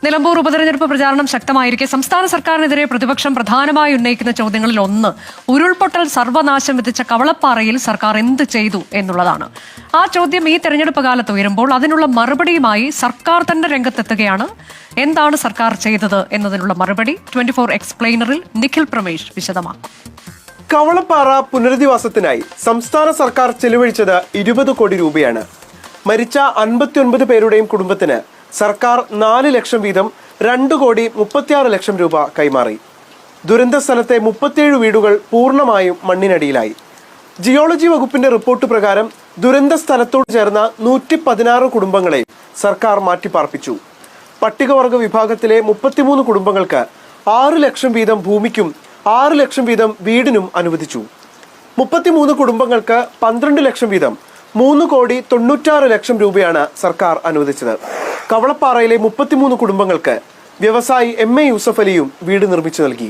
നിലമ്പൂർ ഉപതെരഞ്ഞെടുപ്പ് പ്രചാരണം ശക്തമായിരിക്കെ സംസ്ഥാന സർക്കാരിനെതിരെ പ്രതിപക്ഷം പ്രധാനമായി ഉന്നയിക്കുന്ന ചോദ്യങ്ങളിൽ ഒന്ന് ഉരുൾപൊട്ടൽ സർവനാശം വിധിച്ച കവളപ്പാറയിൽ സർക്കാർ എന്ത് ചെയ്തു എന്നുള്ളതാണ്. ആ ചോദ്യം ഈ തെരഞ്ഞെടുപ്പ് കാലത്ത് ഉയരുമ്പോൾ അതിനുള്ള മറുപടിയുമായി സർക്കാർ തന്നെ രംഗത്തെത്തുകയാണ്. എന്താണ് സർക്കാർ ചെയ്തത് എന്നതിനുള്ള മറുപടി 24 എക്സ്പ്ലെയിനറിൽ നിഖിൽ പ്രമേഷ് വിശദമാക്കും. കവളപ്പാറ പുനരധിവാസത്തിനായി സംസ്ഥാന സർക്കാർ ചെലവഴിച്ചത് 20 കോടി രൂപയാണ്. മരിച്ച 59 പേരുടെയും കുടുംബത്തിന് സർക്കാർ 4 ലക്ഷം വീതം 2,36,00,000 രൂപ കൈമാറി. ദുരന്ത സ്ഥലത്തെ 37 വീടുകൾ പൂർണ്ണമായും മണ്ണിനടിയിലായി. ജിയോളജി വകുപ്പിന്റെ റിപ്പോർട്ട് പ്രകാരം ദുരന്ത സ്ഥലത്തോട് ചേർന്ന 116 കുടുംബങ്ങളെ സർക്കാർ മാറ്റിപ്പാർപ്പിച്ചു. പട്ടികവർഗ വിഭാഗത്തിലെ 33 കുടുംബങ്ങൾക്ക് 6 ലക്ഷം വീതം ഭൂമിക്കും 6 ലക്ഷം വീതം വീടിനും അനുവദിച്ചു. 33 കുടുംബങ്ങൾക്ക് 12 ലക്ഷം വീതം 3,96,00,000 രൂപയാണ് സർക്കാർ അനുവദിച്ചത്. കവളപ്പാറയിലെ 33 കുടുംബങ്ങൾക്ക് വ്യവസായി MA യൂസഫ് അലിയും വീട് നിർമ്മിച്ചു നൽകി.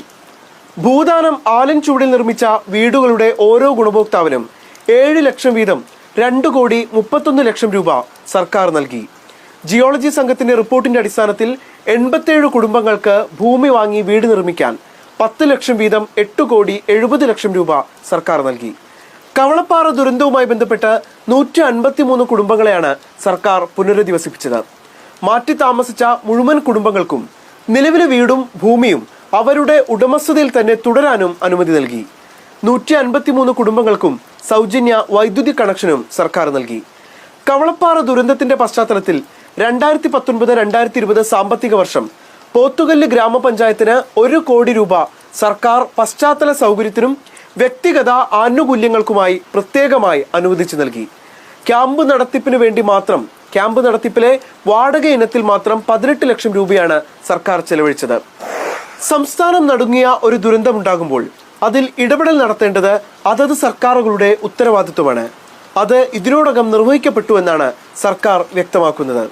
ഭൂദാനം ആലൻചൂടിൽ നിർമ്മിച്ച വീടുകളുടെ ഓരോ ഗുണഭോക്താവിനും 7 ലക്ഷം വീതം 2,31,00,000 രൂപ സർക്കാർ നൽകി. ജിയോളജി സംഘത്തിന്റെ റിപ്പോർട്ടിന്റെ അടിസ്ഥാനത്തിൽ 87 കുടുംബങ്ങൾക്ക് ഭൂമി വാങ്ങി വീട് നിർമ്മിക്കാൻ 10 ലക്ഷം വീതം 8,70,00,000 രൂപ സർക്കാർ നൽകി. കവളപ്പാറ ദുരന്തവുമായി ബന്ധപ്പെട്ട് 153 കുടുംബങ്ങളെയാണ് സർക്കാർ പുനരധിവസിപ്പിച്ചത്. മാറ്റി താമസിച്ച മുഴുവൻ കുടുംബങ്ങൾക്കും നിലവിലെ വീടും ഭൂമിയും അവരുടെ ഉടമസ്ഥതയിൽ തന്നെ തുടരാനും അനുമതി നൽകി. 153 കുടുംബങ്ങൾക്കും സൗജന്യ വൈദ്യുതി കണക്ഷനും സർക്കാർ നൽകി. കവളപ്പാറ ദുരന്തത്തിന്റെ പശ്ചാത്തലത്തിൽ 2019-2020 സാമ്പത്തിക വർഷം പോത്തുകല്ല് ഗ്രാമപഞ്ചായത്തിന് 1 കോടി രൂപ സർക്കാർ പശ്ചാത്തല സൗകര്യത്തിനും വ്യക്തിഗത ആനുകൂല്യങ്ങൾക്കുമായി പ്രത്യേകമായി അനുവദിച്ചു നൽകി. ക്യാമ്പ് നടത്തിപ്പിന് വേണ്ടി മാത്രം ക്യാമ്പ് നടത്തിപ്പിലെ വാടക ഇനത്തിൽ മാത്രം 18 ലക്ഷം രൂപയാണ് സർക്കാർ ചെലവഴിച്ചത്. സംസ്ഥാനം നടുങ്ങിയ ഒരു ദുരന്തമുണ്ടാകുമ്പോൾ അതിൽ ഇടപെടൽ നടത്തേണ്ടത് അതത് സർക്കാരുകളുടെ ഉത്തരവാദിത്വമാണ്. അത് ഇതിനോടകം നിർവഹിക്കപ്പെട്ടു എന്നാണ് സർക്കാർ വ്യക്തമാക്കുന്നത്.